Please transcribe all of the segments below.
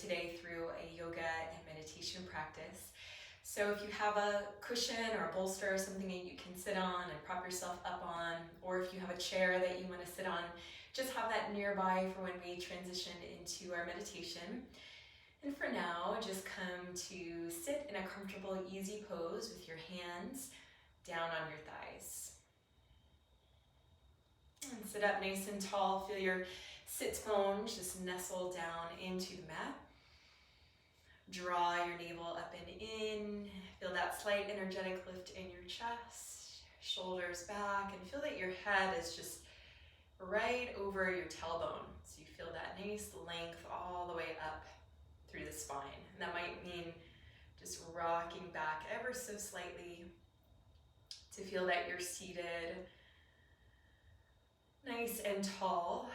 today through a yoga and meditation practice. So if you have a cushion or a bolster or something that you can sit on and prop yourself up on, or if you have a chair that you want to sit on, just have that nearby for when we transition into our meditation. And for now, just come to sit in a comfortable, easy pose with your hands down on your thighs. And sit up nice and tall. Feel your sits bones just nestle down into the mat. Draw your navel up and in. Feel that slight energetic lift in your chest, shoulders back, and feel that your head is just right over your tailbone. So you feel that nice length all the way up through the spine. And that might mean just rocking back ever so slightly to feel that you're seated nice and tall,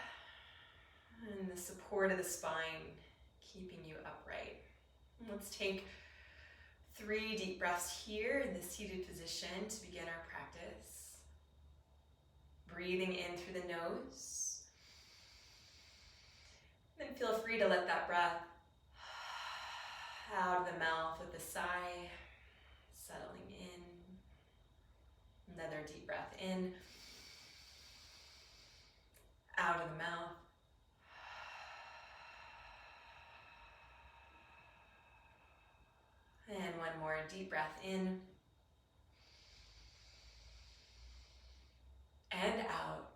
and the support of the spine keeping you upright. Let's take 3 deep breaths here in this seated position to begin our practice. Breathing in through the nose. Then feel free to let that breath out of the mouth with a sigh, settling in. Another deep breath in, out of the mouth. And one more deep breath in and out.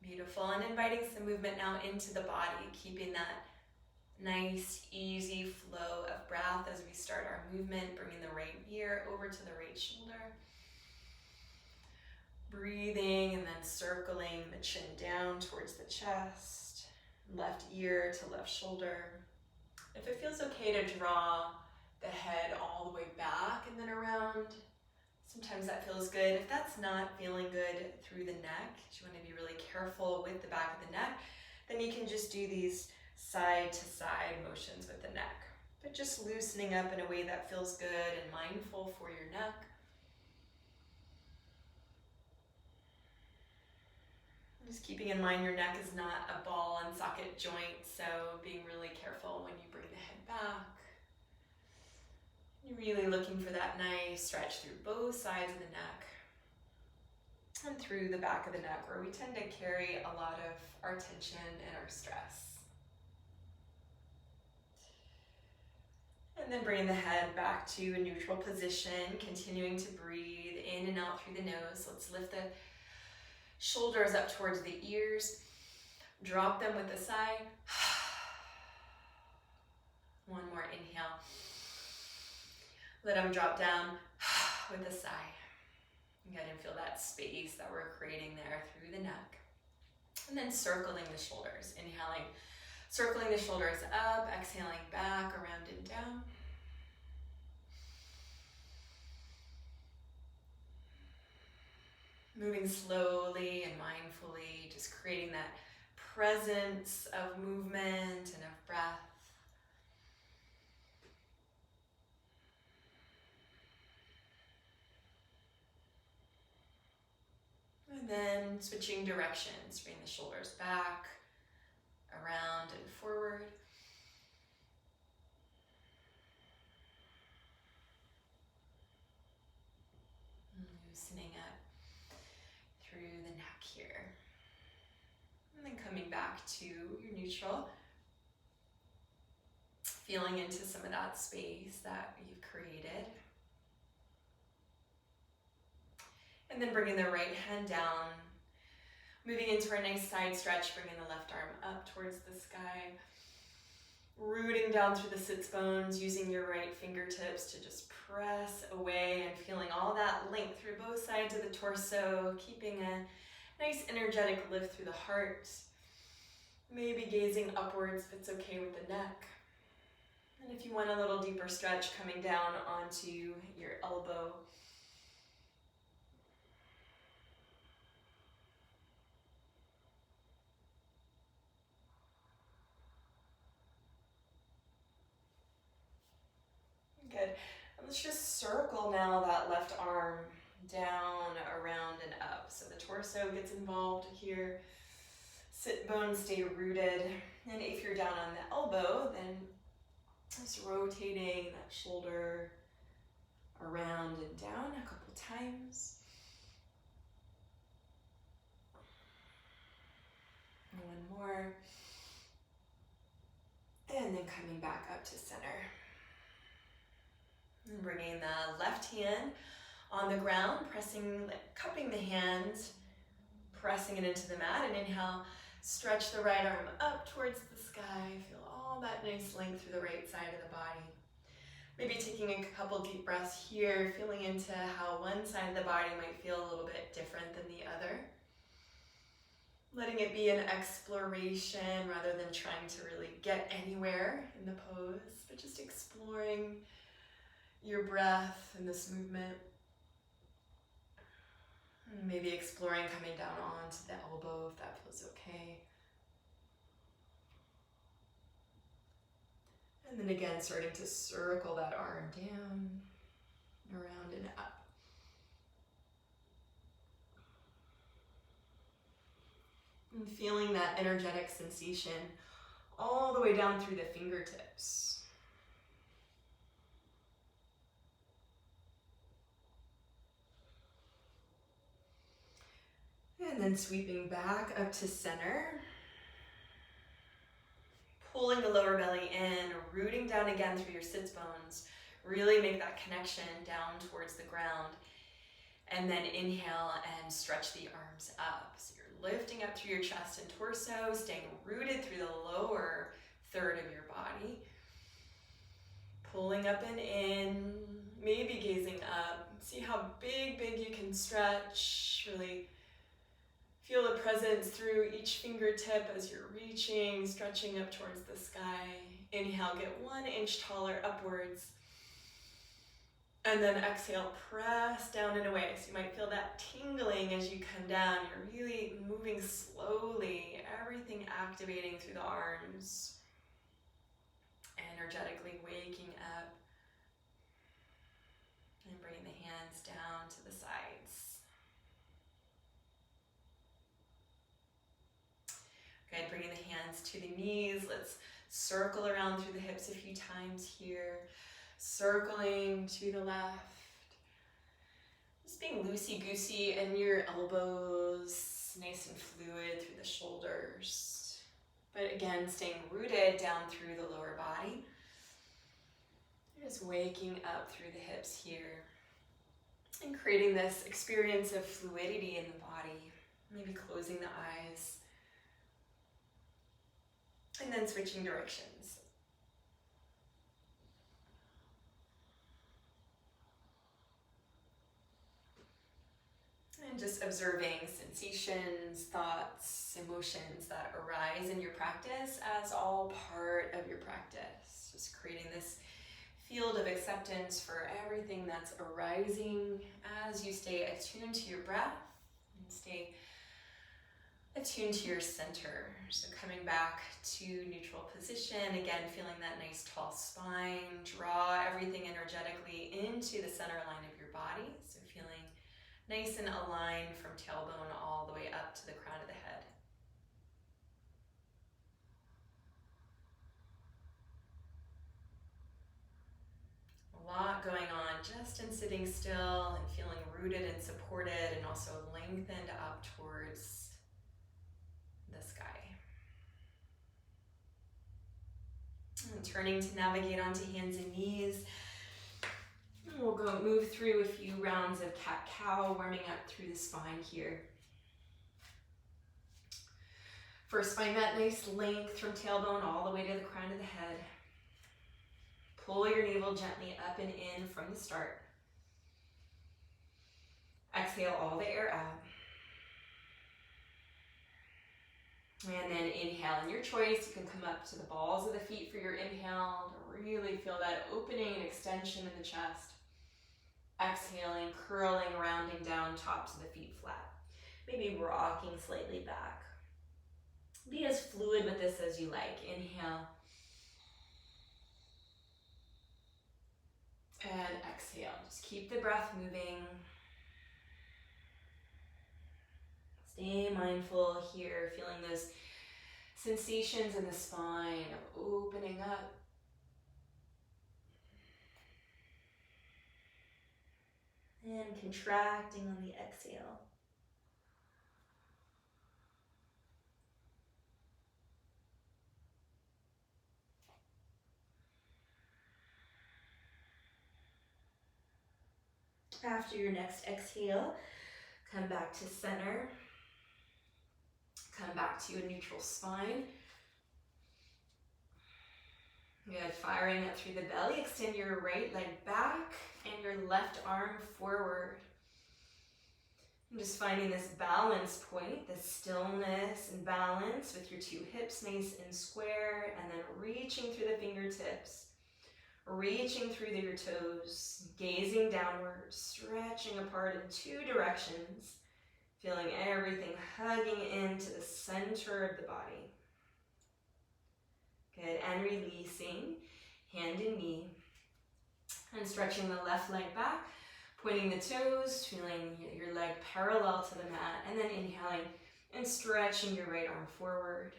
Beautiful. And inviting some movement now into the body, keeping that nice, easy flow of breath as we start our movement, bringing the right ear over to the right shoulder. Breathing and then circling the chin down towards the chest, left ear to left shoulder. If it feels okay to draw the head all the way back and then around, sometimes that feels good. If that's not feeling good through the neck, you want to be really careful with the back of the neck, then you can just do these side to side motions with the neck. But just loosening up in a way that feels good and mindful for your neck. Just keeping in mind your neck is not a ball and socket joint, so being really careful when you bring the head back. You're really looking for that nice stretch through both sides of the neck and through the back of the neck, where we tend to carry a lot of our tension and our stress. And then bring the head back to a neutral position, continuing to breathe in and out through the nose. Let's lift the shoulders up towards the ears. Drop them with a sigh. One more inhale. Let them drop down with a sigh. Go ahead and feel that space that we're creating there through the neck. And then circling the shoulders. Inhaling, circling the shoulders up, exhaling back, around and down. Moving slowly and mindfully, just creating that presence of movement and of breath. And then switching directions, bring the shoulders back, around and forward. Loosening up through the neck here. And then coming back to your neutral. Feeling into some of that space that you've created. And then bringing the right hand down. Moving into our nice side stretch, bringing the left arm up towards the sky. Rooting down through the sits bones, using your right fingertips to just press away and feeling all that length through both sides of the torso, keeping a nice energetic lift through the heart. Maybe gazing upwards if it's okay with the neck. And if you want a little deeper stretch, coming down onto your elbow. Good. And let's just circle now that left arm down, around, and up. So the torso gets involved here. Sit bones stay rooted. And if you're down on the elbow, then just rotating that shoulder around and down a couple times. One more. And then coming back up to center. And bringing the left hand on the ground, cupping the hands, pressing it into the mat. And inhale, stretch the right arm up towards the sky. Feel all that nice length through the right side of the body. Maybe taking a couple deep breaths here, feeling into how one side of the body might feel a little bit different than the other. Letting it be an exploration rather than trying to really get anywhere in the pose, but just exploring your breath and this movement. Maybe exploring coming down onto the elbow if that feels okay. And then again, starting to circle that arm down, around and up. And feeling that energetic sensation all the way down through the fingertips. And then sweeping back up to center. Pulling the lower belly in, rooting down again through your sits bones. Really make that connection down towards the ground. And then inhale and stretch the arms up. So you're lifting up through your chest and torso, staying rooted through the lower third of your body. Pulling up and in, maybe gazing up. See how big you can stretch. Really feel the presence through each fingertip as you're reaching, stretching up towards the sky. Inhale, get 1 inch taller upwards. And then exhale, press down and away. So you might feel that tingling as you come down. You're really moving slowly, everything activating through the arms. Energetically waking up. And bringing the hands down to the sides. Good, bringing the hands to the knees. Let's circle around through the hips a few times here. Circling to the left. Just being loosey-goosey in your elbows, nice and fluid through the shoulders. But again, staying rooted down through the lower body. Just waking up through the hips here. And creating this experience of fluidity in the body. Maybe closing the eyes. And then switching directions. And just observing sensations, thoughts, emotions that arise in your practice as all part of your practice. Just creating this field of acceptance for everything that's arising as you stay attuned to your breath and stay attuned to your center. So coming back to neutral position, again feeling that nice tall spine, draw everything energetically into the center line of your body. So feeling nice and aligned from tailbone all the way up to the crown of the head. A lot going on just in sitting still and feeling rooted and supported and also lengthened up towards the sky. And turning to navigate onto hands and knees. We'll go move through a few rounds of cat-cow, warming up through the spine here. First, find that nice length from tailbone all the way to the crown of the head. Pull your navel gently up and in from the start. Exhale all the air out. And then inhale, in your choice, you can come up to the balls of the feet for your inhale to really feel that opening and extension in the chest. Exhaling, curling, rounding down, tops of the feet flat. Maybe rocking slightly back. Be as fluid with this as you like. Inhale. And exhale. Just keep the breath moving. Stay mindful here, feeling those sensations in the spine of opening up. And contracting on the exhale. After your next exhale, come back to center. Come back to a neutral spine. Good, firing up through the belly. Extend your right leg back and your left arm forward. And just finding this balance point, this stillness and balance with your two hips nice and square, and then reaching through the fingertips. Reaching through your toes, gazing downward, stretching apart in two directions, feeling everything hugging into the center of the body. Good, and releasing, hand and knee, and stretching the left leg back, pointing the toes, feeling your leg parallel to the mat, and then inhaling and stretching your right arm forward.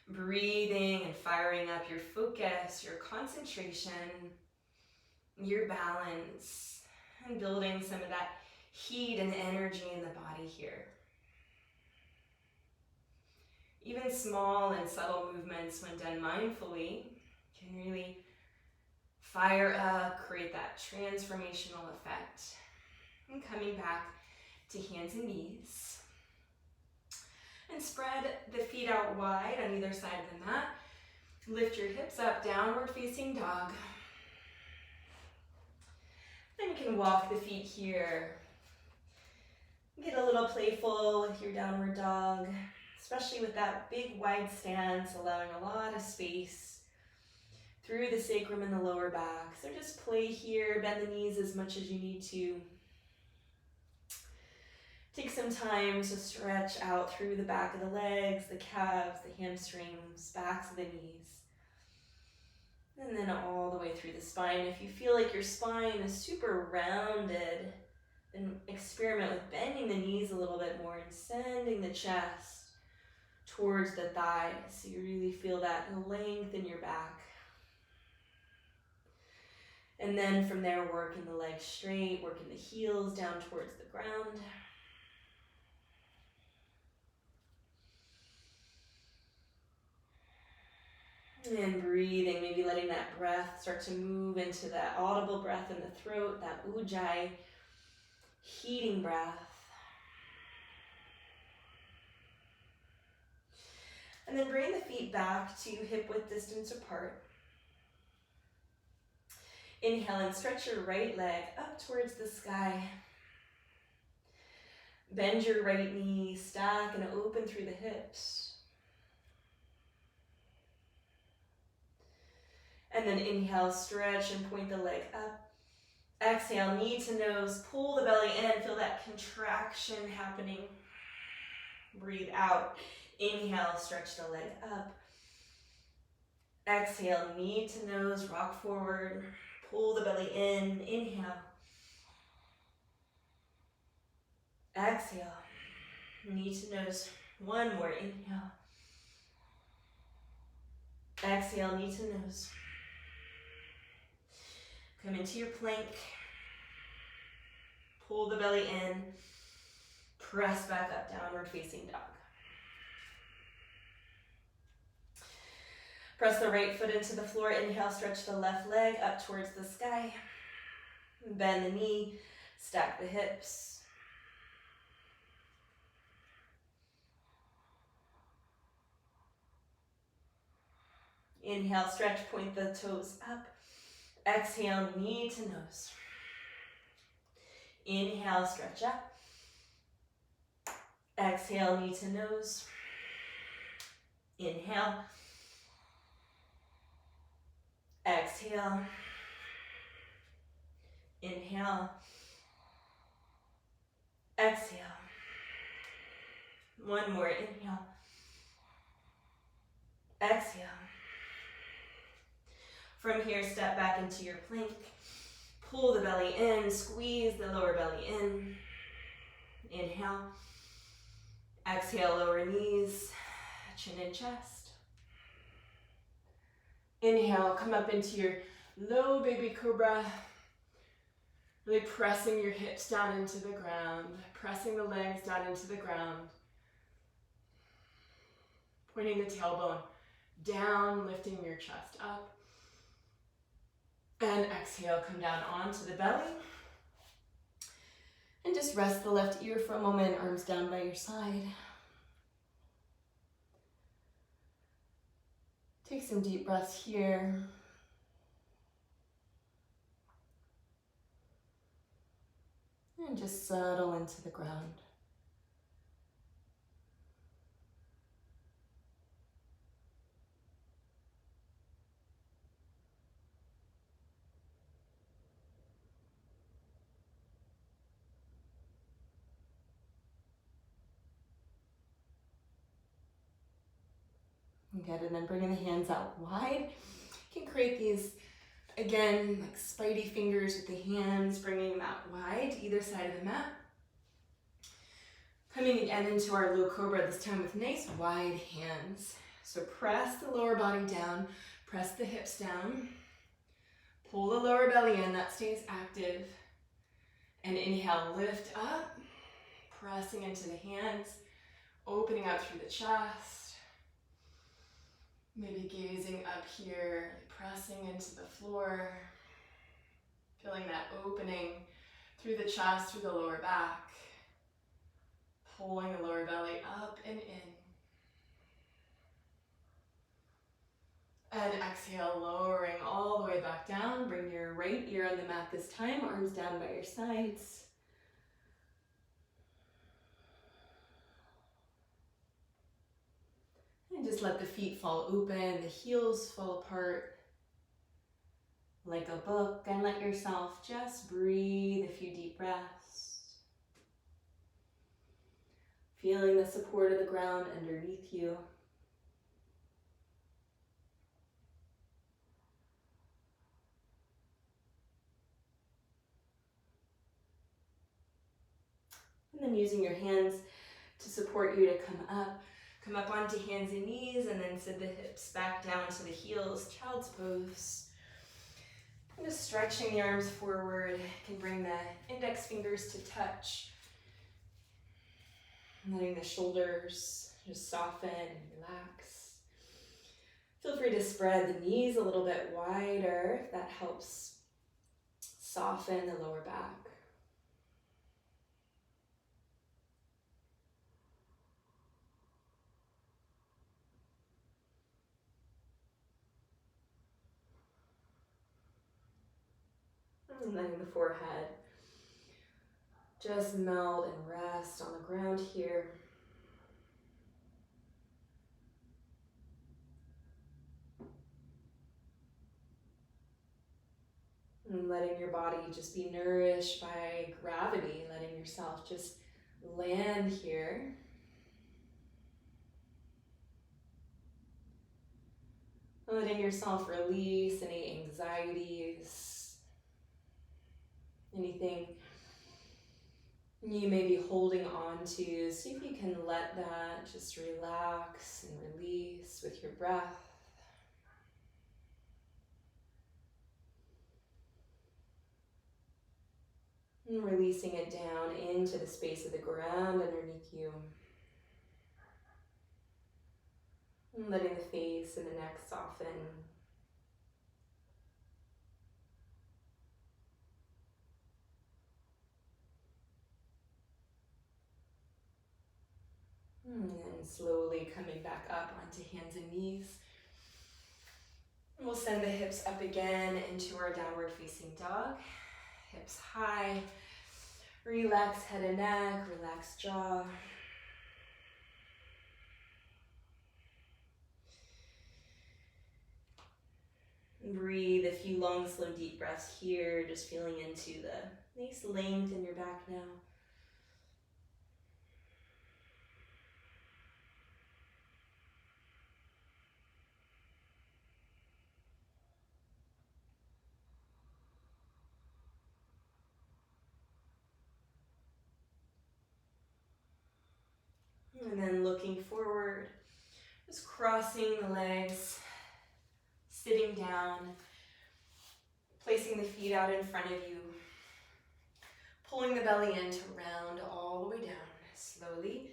Breathing and firing up your focus, your concentration, your balance, and building some of that heat and energy in the body here. Even small and subtle movements, when done mindfully, can really fire up, create that transformational effect. And coming back to hands and knees. And spread the feet out wide on either side of the mat. Lift your hips up, downward facing dog. Then you can walk the feet here. Get a little playful with your downward dog, especially with that big wide stance, allowing a lot of space through the sacrum and the lower back. So just play here, bend the knees as much as you need to. Take some time to stretch out through the back of the legs, the calves, the hamstrings, backs of the knees. And then all the way through the spine. If you feel like your spine is super rounded, then experiment with bending the knees a little bit more and sending the chest towards the thighs so you really feel that length in your back. And then from there, working the legs straight, working the heels down towards the ground. And breathing, maybe letting that breath start to move into that audible breath in the throat, that ujjayi, heating breath. And then bring the feet back to hip width distance apart. Inhale and stretch your right leg up towards the sky. Bend your right knee, stack and open through the hips. And then inhale, stretch and point the leg up. Exhale, knee to nose, pull the belly in, feel that contraction happening. Breathe out. Inhale, stretch the leg up. Exhale, knee to nose, rock forward, pull the belly in. Inhale. Exhale, knee to nose. One more, inhale. Exhale, knee to nose. Come into your plank. Pull the belly in. Press back up, downward facing dog. Press the right foot into the floor. Inhale, stretch the left leg up towards the sky. Bend the knee, stack the hips. Inhale, stretch, point the toes up. Exhale, knee to nose. Inhale, stretch up. Exhale, knee to nose. Inhale. Exhale. Inhale. Exhale. One more, inhale. Exhale. From here, step back into your plank. Pull the belly in, squeeze the lower belly in. Inhale. Exhale, lower knees, chin and chest. Inhale, come up into your low baby cobra. Really pressing your hips down into the ground, pressing the legs down into the ground. Pointing the tailbone down, lifting your chest up. And exhale, come down onto the belly. And just rest the left ear for a moment, arms down by your side. Take some deep breaths here. And just settle into the ground. Good, and then bringing the hands out wide. You can create these, again, like spidey fingers with the hands, bringing them out wide to either side of the mat. Coming again into our low cobra, this time with nice wide hands. So press the lower body down, press the hips down, pull the lower belly in, that stays active. And inhale, lift up, pressing into the hands, opening up through the chest. Maybe gazing up here, pressing into the floor, feeling that opening through the chest, through the lower back, pulling the lower belly up and in. And exhale, lowering all the way back down. Bring your right ear on the mat this time, arms down by your sides. And just let the feet fall open, the heels fall apart like a book, and let yourself just breathe a few deep breaths. Feeling the support of the ground underneath you. And then using your hands to support you to come up onto hands and knees, and then send the hips back down to the heels, child's pose. And just stretching the arms forward, you can bring the index fingers to touch. Letting the shoulders just soften and relax. Feel free to spread the knees a little bit wider if that helps soften the lower back. And letting the forehead just melt and rest on the ground here. And letting your body just be nourished by gravity, letting yourself just land here. Letting yourself release any anxieties, anything you may be holding on to. See if you can let that just relax and release with your breath. And releasing it down into the space of the ground underneath you. And letting the face and the neck soften. And then slowly coming back up onto hands and knees. And we'll send the hips up again into our downward facing dog. Hips high. Relax head and neck, relax jaw. Breathe a few long, slow, deep breaths here, just feeling into the nice length in your back now. And then looking forward, just crossing the legs, sitting down, placing the feet out in front of you, pulling the belly in to round all the way down slowly.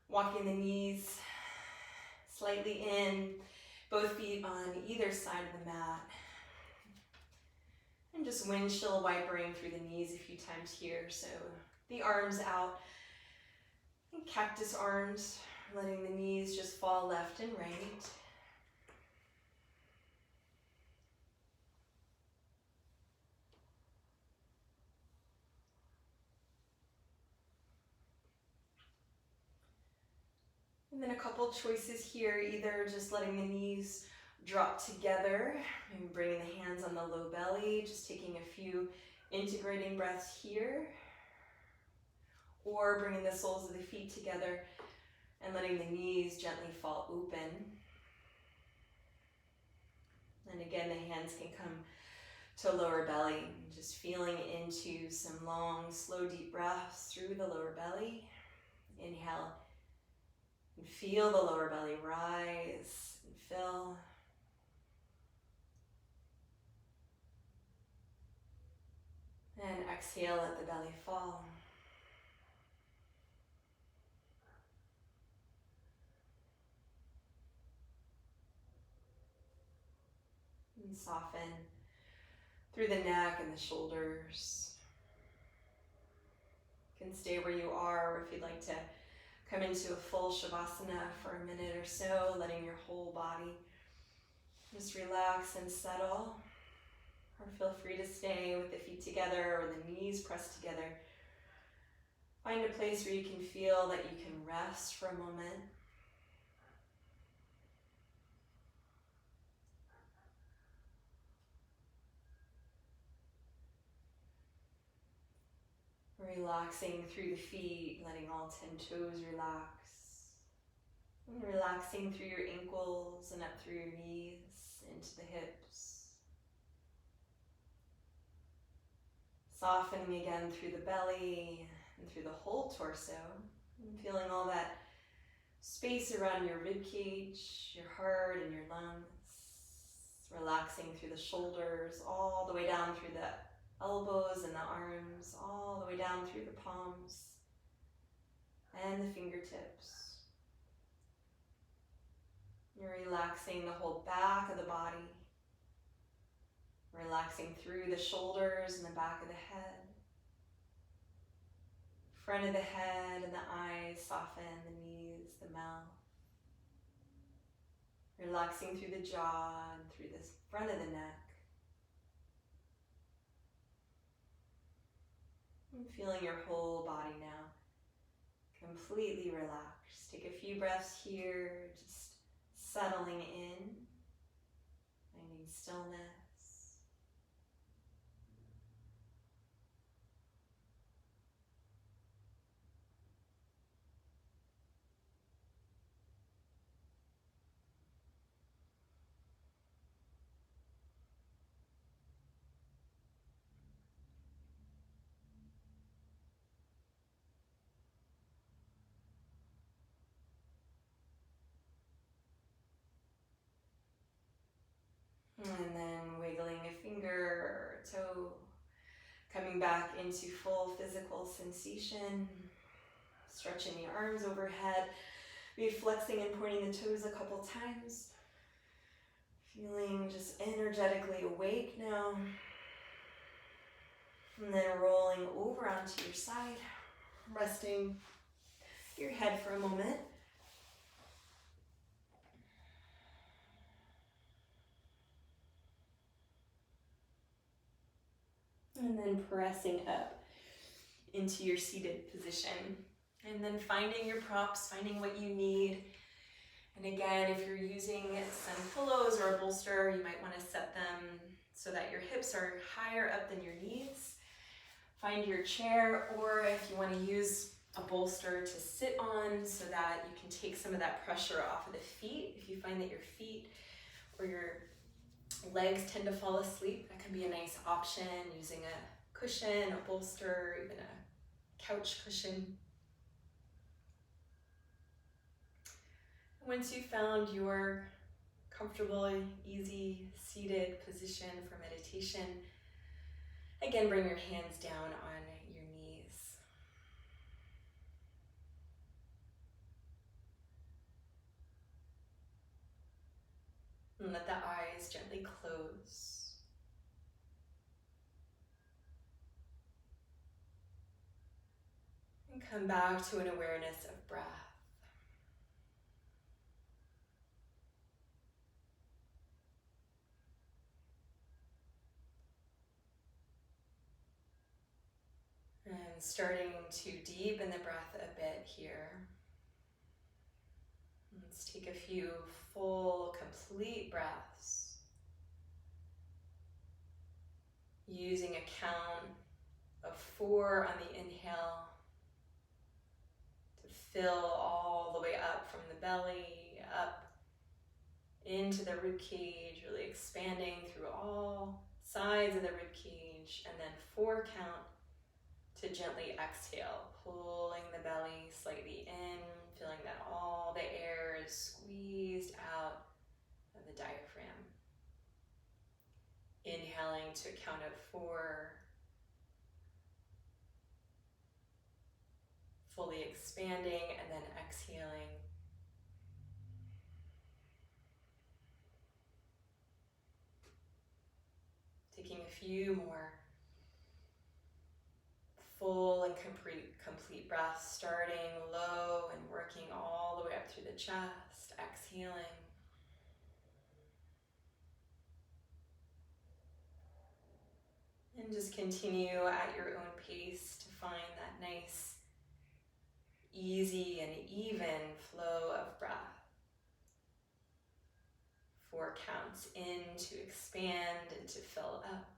Walking the knees slightly in, both feet on either side of the mat. And just windshield wipering through the knees a few times here. So the arms out, and cactus arms, letting the knees just fall left and right. And then a couple choices here, either just letting the knees drop together and bringing the hands on the low belly, just taking a few integrating breaths here, or bringing the soles of the feet together and letting the knees gently fall open. And again, the hands can come to lower belly, just feeling into some long, slow, deep breaths through the lower belly. Inhale. And feel the lower belly rise and fill. And exhale, let the belly fall. And soften through the neck and the shoulders. You can stay where you are, or if you'd like to come into a full Shavasana for a minute or so, letting your whole body just relax and settle. Or feel free to stay with the feet together or the knees pressed together. Find a place where you can feel that you can rest for a moment. Relaxing through the feet, letting all 10 toes relax. And relaxing through your ankles and up through your knees, into the hips. Softening again through the belly and through the whole torso. And feeling all that space around your rib cage, your heart, and your lungs. Relaxing through the shoulders, all the way down through the elbows and the arms, all the way down through the palms and the fingertips. You're relaxing the whole back of the body, relaxing through the shoulders and the back of the head. Front of the head and the eyes soften, the knees, the mouth. Relaxing through the jaw and through the front of the neck. And feeling your whole body now completely relaxed. Take a few breaths here, just settling in, finding stillness. And then wiggling a finger or a toe, coming back into full physical sensation, stretching the arms overhead, maybe flexing and pointing the toes a couple times, feeling just energetically awake now, and then rolling over onto your side, resting your head for a moment. And then pressing up into your seated position. And then finding your props, finding what you need. And again, if you're using some pillows or a bolster, you might want to set them so that your hips are higher up than your knees. Find your chair, or if you want to use a bolster to sit on so that you can take some of that pressure off of the feet. If you find that your feet or your Legs tend to fall asleep. That can be a nice option, using a cushion, a bolster, even a couch cushion. Once you've found your comfortable, easy, seated position for meditation, again, bring your hands down on your knees. And let the eyes gently close. And come back to an awareness of breath. And starting to deepen the breath a bit here. Let's take a few full, complete breaths. Using a count of 4 on the inhale to fill all the way up from the belly, up into the rib cage, really expanding through all sides of the rib cage, and then 4 count to gently exhale, pulling the belly slightly in, feeling that all the air is squeezed out of the diaphragm. Inhaling to a count of 4, fully expanding, and then exhaling. Taking a few more full and complete breaths, starting low and working all the way up through the chest, exhaling. And just continue at your own pace to find that nice, easy and even flow of breath. 4 counts in to expand and to fill up.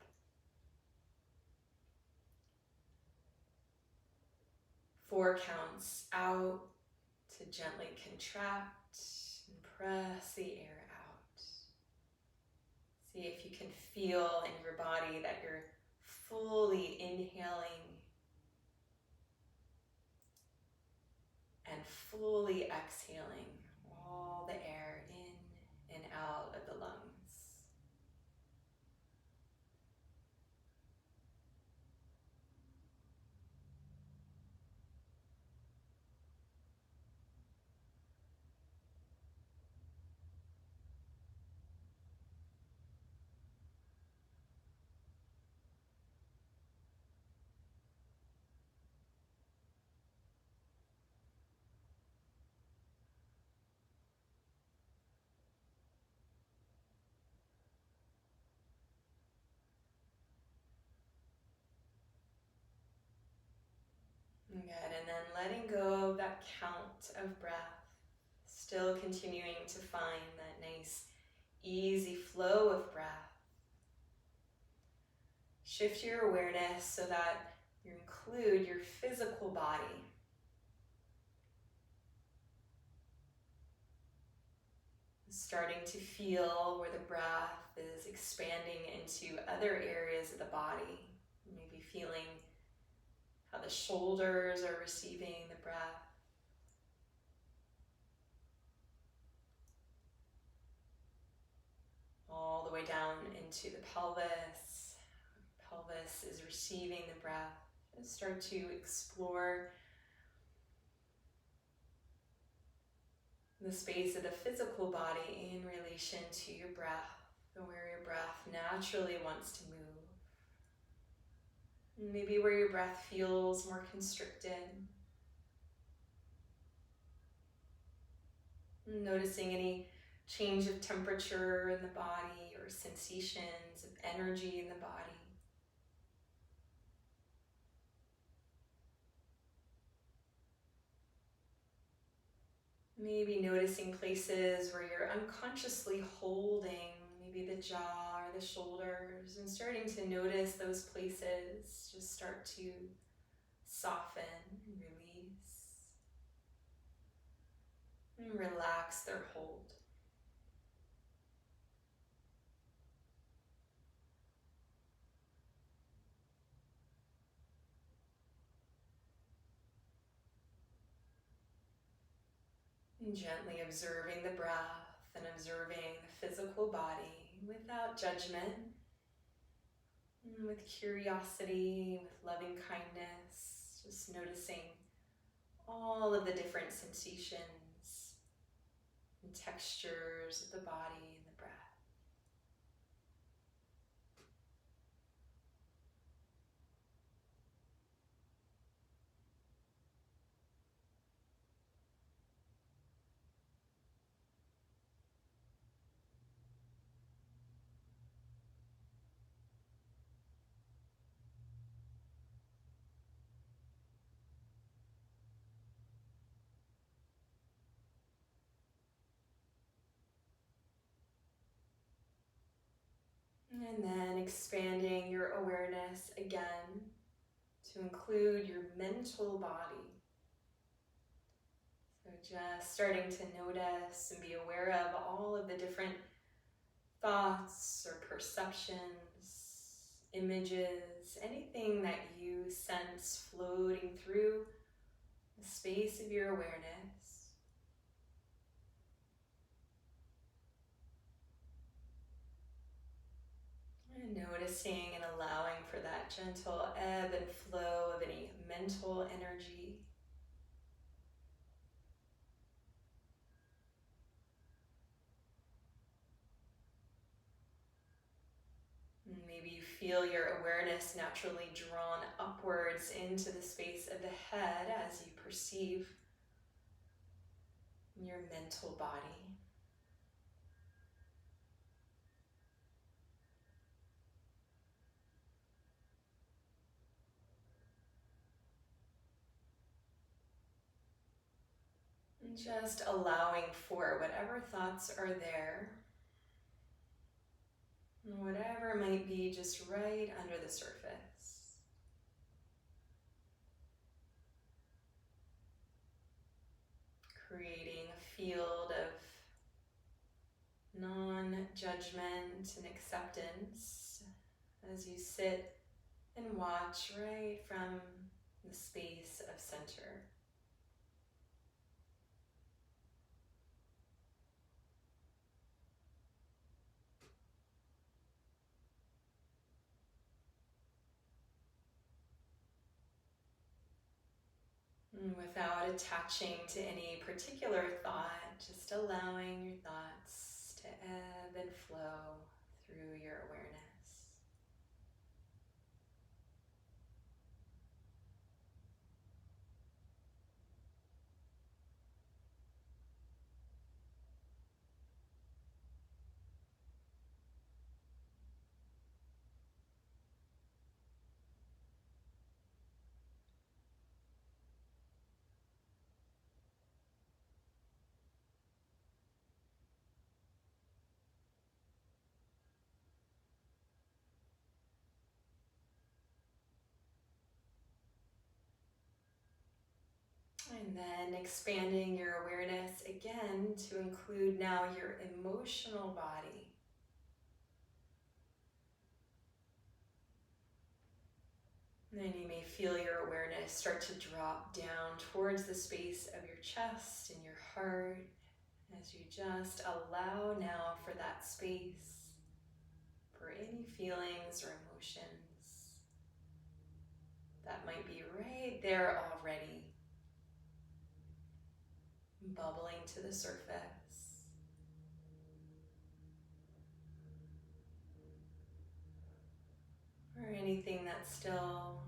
4 counts out to gently contract and press the air out. See if you can feel in your body that you're fully inhaling and fully exhaling all the air in and out of the lungs. Good, and then letting go of that count of breath, still continuing to find that nice, easy flow of breath. Shift your awareness so that you include your physical body. Starting to feel where the breath is expanding into other areas of the body. Maybe feeling how the shoulders are receiving the breath. All the way down into the pelvis. Pelvis is receiving the breath. And start to explore the space of the physical body in relation to your breath, and where your breath naturally wants to move. Maybe where your breath feels more constricted. Noticing any change of temperature in the body or sensations of energy in the body. Maybe noticing places where you're unconsciously holding maybe the jaw or the shoulders, and starting to notice those places just start to soften and release and relax their hold. And gently observing the breath and observing the physical body without judgment, and with curiosity, with loving kindness, just noticing all of the different sensations and textures of the body and the breath. And then expanding your awareness again to include your mental body. So just starting to notice and be aware of all of the different thoughts or perceptions, images, anything that you sense floating through the space of your awareness. And noticing and allowing for that gentle ebb and flow of any mental energy. And maybe you feel your awareness naturally drawn upwards into the space of the head as you perceive your mental body. And just allowing for whatever thoughts are there, whatever might be just right under the surface. Creating a field of non-judgment and acceptance as you sit and watch right from the space of center. And without attaching to any particular thought, just allowing your thoughts to ebb and flow through your awareness. And then expanding your awareness again to include now your emotional body. And then you may feel your awareness start to drop down towards the space of your chest and your heart as you just allow now for that space for any feelings or emotions that might be right there already, bubbling to the surface. Or anything that's still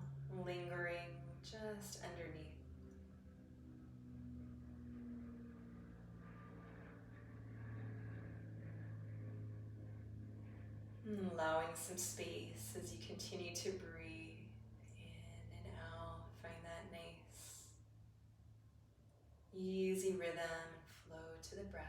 lingering just underneath. And allowing some space as you continue to breathe in and out. Find that nice, easy rhythm and flow to the breath.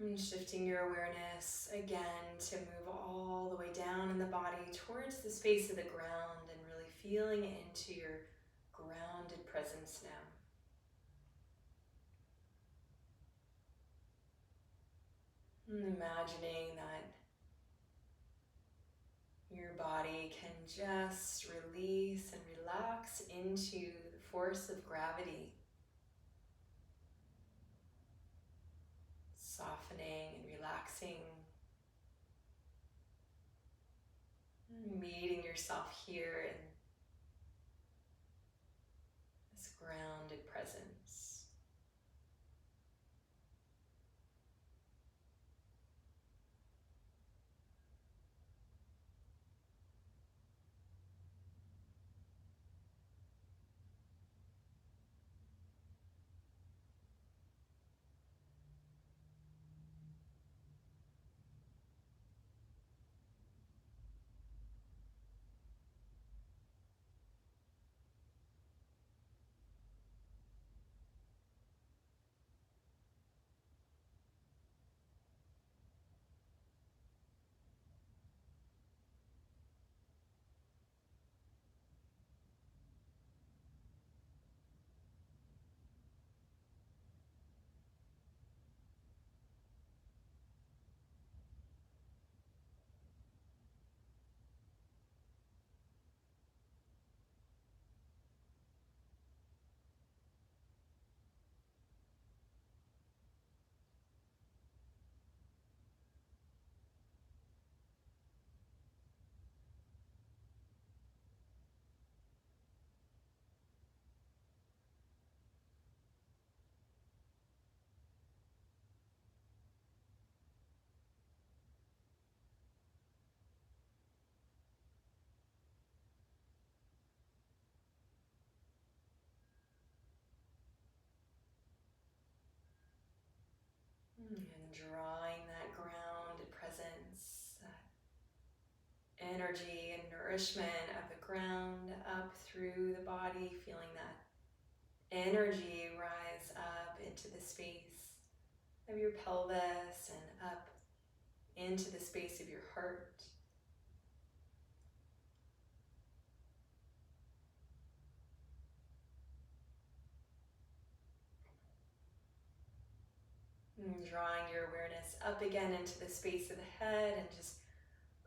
And shifting your awareness again to move all the way down in the body towards the space of the ground and really feeling into your grounded presence now. And imagining that your body can just release and relax into the force of gravity, softening and relaxing, meeting yourself here in this grounded presence. And drawing that grounded presence, that energy and nourishment of the ground up through the body, feeling that energy rise up into the space of your pelvis and up into the space of your heart. And drawing your awareness up again into the space of the head and just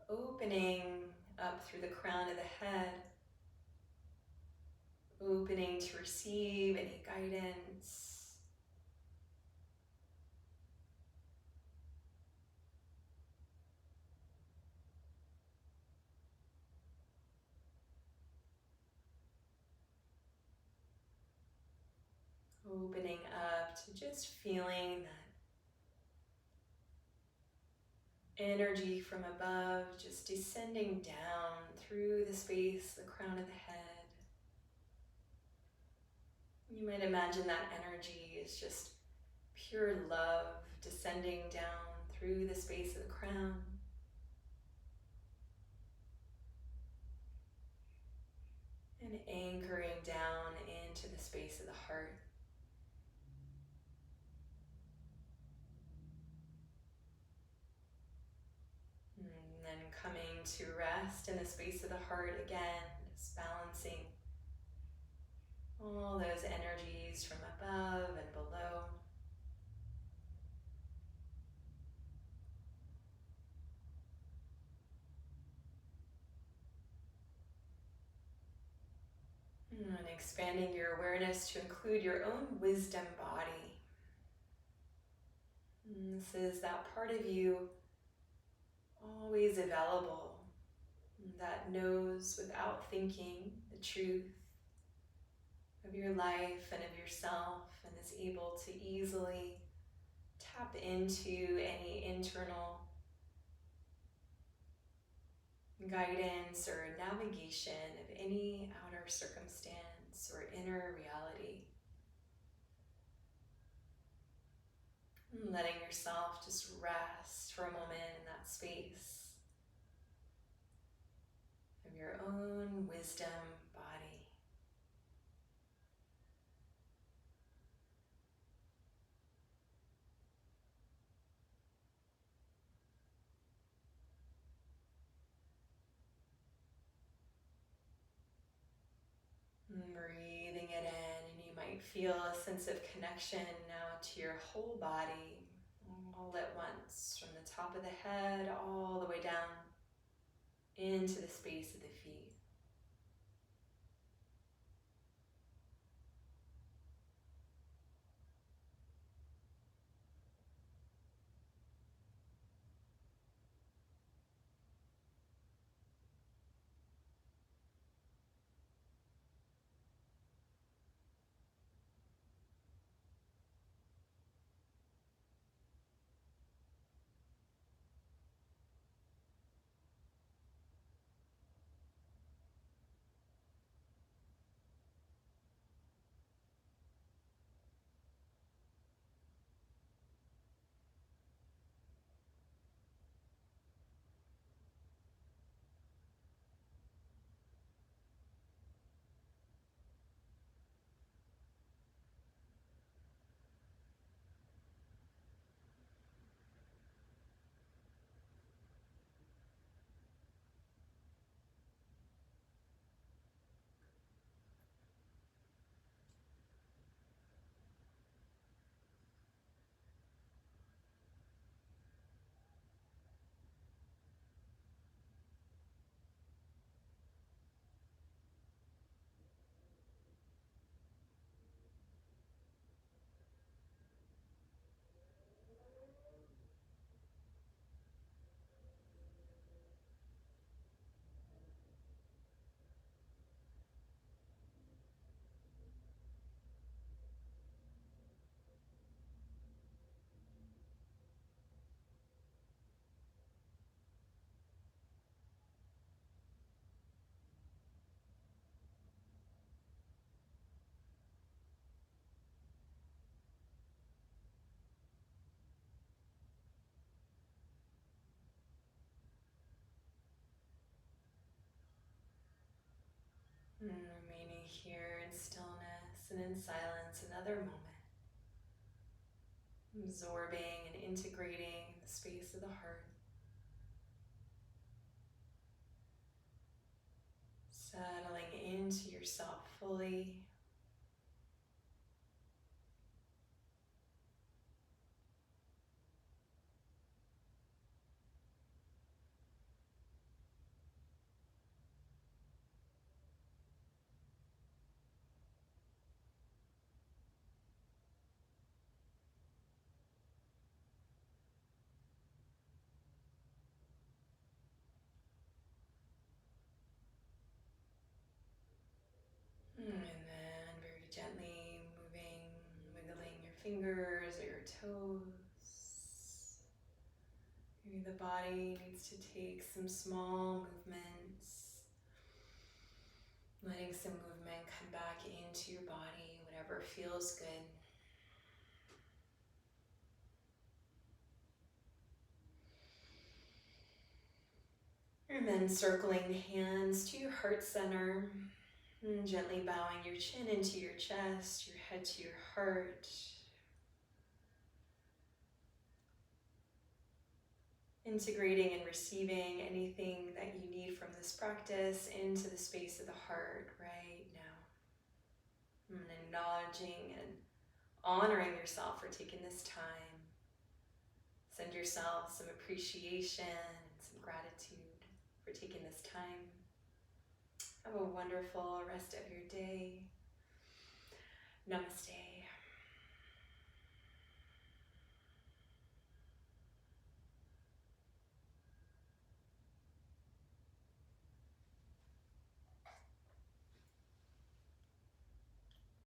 opening up through the crown of the head, opening to receive any guidance. Opening up to just feeling that energy from above, just descending down through the space, the crown of the head. You might imagine that energy is just pure love descending down through the space of the crown. And anchoring down into the space of the heart. And then coming to rest in the space of the heart again, just balancing all those energies from above and below. And expanding your awareness to include your own wisdom body. And this is that part of you always available, that knows without thinking the truth of your life and of yourself, and is able to easily tap into any internal guidance or navigation of any outer circumstance or inner reality. And letting yourself just rest for a moment in that space of your own wisdom body. feel a sense of connection now to your whole body, all at once, from the top of the head all the way down into the space of the feet. And remaining here in stillness and in silence another moment. Absorbing and integrating the space of the heart. Settling into yourself fully. And then very gently wiggling your fingers or your toes. Maybe the body needs to take some small movements. Letting some movement come back into your body, whatever feels good. And then circling the hands to your heart center. And gently bowing your chin into your chest, your head to your heart. Integrating and receiving anything that you need from this practice into the space of the heart right now. And acknowledging and honoring yourself for taking this time. Send yourself some appreciation and some gratitude for taking this time. Have a wonderful rest of your day. Namaste.